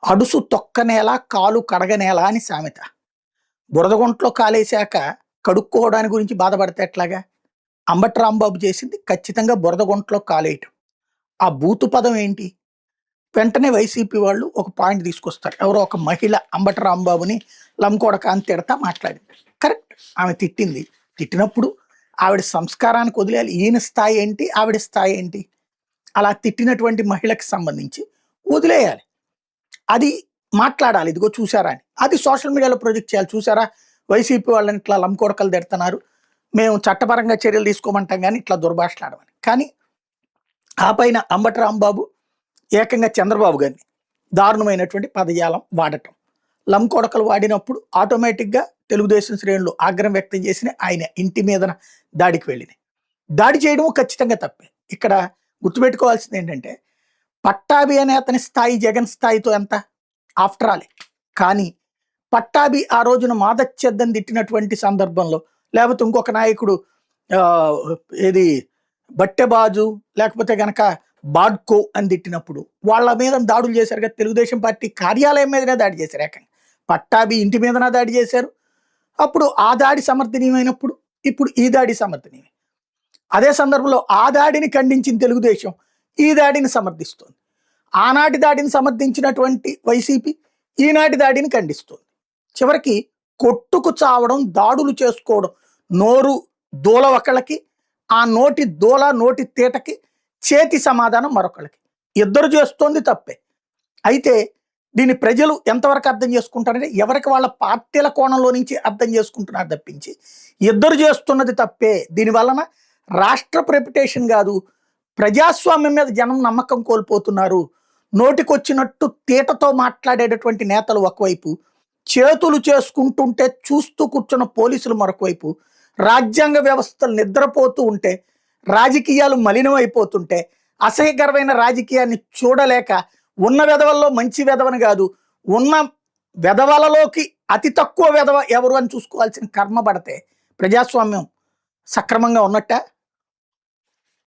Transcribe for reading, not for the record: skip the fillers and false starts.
అడుసు తొక్కనేల, కాలు కడగనేల అని సామెత. బురదగుంటలో కాలేశాక కడుక్కోవడాని గురించి బాధపడితే ఎట్లాగా? అంబటి రాంబాబు చేసింది ఖచ్చితంగా బురదగుంటలో కాలేయటం. ఆ బూతు పదం ఏంటి? వెంటనే వైసీపీ వాళ్ళు ఒక పాయింట్ తీసుకొస్తారు. ఎవరో ఒక మహిళ అంబటి రాంబాబుని లంకొడక అని తిడతా మాట్లాడింది. కరెక్ట్. ఆమె తిట్టింది. తిట్టినప్పుడు ఆవిడ సంస్కారానికి వదిలేయాలి. ఈయన స్థాయి ఏంటి? ఆవిడ స్థాయి ఏంటి? అలా తిట్టినటువంటి మహిళకి సంబంధించి వదిలేయాలి. అది మాట్లాడాలి. ఇదిగో చూసారా అని. అది సోషల్ మీడియాలో ప్రొజెక్ట్ చేయాలి. చూసారా వైసీపీ వాళ్ళని ఇట్లా లంకొడకలు తిడుతున్నారు. మేము చట్టపరంగా చర్యలు తీసుకోమంటాం గానీ ఇట్లా దుర్భాషలాడమని. కానీ ఆ పైన అంబటి రాంబాబు ఏకంగా చంద్రబాబు గారిని దారుణమైనటువంటి పదజాలం వాడటం. లంకొడకలు వాడినప్పుడు ఆటోమేటిక్‌గా తెలుగుదేశం శ్రేణులు ఆగ్రహం వ్యక్తం చేసిన ఆయన ఇంటి మీదన దాడికి వెళ్ళినాయి. దాడి చేయడం ఖచ్చితంగా తప్పే. ఇక్కడ గుర్తుపెట్టుకోవాల్సింది ఏంటంటే పట్టాభి అనే అతని స్థాయి జగన్ స్థాయితో ఎంత? After all. కానీ పట్టాభి ఆ రోజున మాదచ్చేద్దని తిట్టినటువంటి సందర్భంలో లేకపోతే ఇంకొక నాయకుడు ఆహ్, ఏది బట్టెబాజు లేకపోతే గనక బాడ్కో అని తిట్టినప్పుడు వాళ్ళ మీద దాడులు చేశారు కదా! తెలుగుదేశం పార్టీ కార్యాలయం మీదనే దాడి చేశారు ఏకంగా. పట్టాభి ఇంటి మీదన దాడి చేశారు. అప్పుడు ఆ దాడి సమర్థనీయమైనప్పుడు ఇప్పుడు ఈ దాడి సమర్థనీయమే. అదే సందర్భంలో ఆ దాడిని ఖండించిన తెలుగుదేశం ఈ దాడిని సమర్థిస్తోంది. ఆనాటి దాడిని సమర్థించినటువంటి వైసీపీ ఈనాటి దాడిని ఖండిస్తోంది. చివరికి కొట్టుకు చావడం, దాడులు చేసుకోవడం, నోరు దూల ఒకళ్ళకి, ఆ నోటి దూల నోటి తీటకి చేతి సమాధానం మరొకళ్ళకి. ఇద్దరు చేస్తోంది తప్పే. అయితే దీన్ని ప్రజలు ఎంతవరకు అర్థం చేసుకుంటారంటే ఎవరికి వాళ్ళ పార్టీల కోణంలో నుంచి అర్థం చేసుకుంటున్నారు తప్పించి ఇద్దరు చేస్తున్నది తప్పే. దీని వలన రాష్ట్రపు రెప్యుటేషన్ కాదు, ప్రజాస్వామ్యం మీద జనం నమ్మకం కోల్పోతున్నారు. నోటికొచ్చినట్టు తీటతో మాట్లాడేటటువంటి నేతలు ఒకవైపు, చేతులు చేసుకుంటుంటే చూస్తూ కూర్చున్న పోలీసులు మరొకవైపు, రాజ్యాంగ వ్యవస్థలు నిద్రపోతూ ఉంటే, రాజకీయాలు మలినమైపోతుంటే, అసహ్యకరమైన రాజకీయాన్ని చూడలేక ఉన్న వెధవల్లో మంచి వెధవని కాదు, ఉన్న వెధవలలోకి అతి తక్కువ వెధవ ఎవరు అని చూసుకోవాల్సిన కర్మ పడితే ప్రజాస్వామ్యం సక్రమంగా ఉన్నట్ట?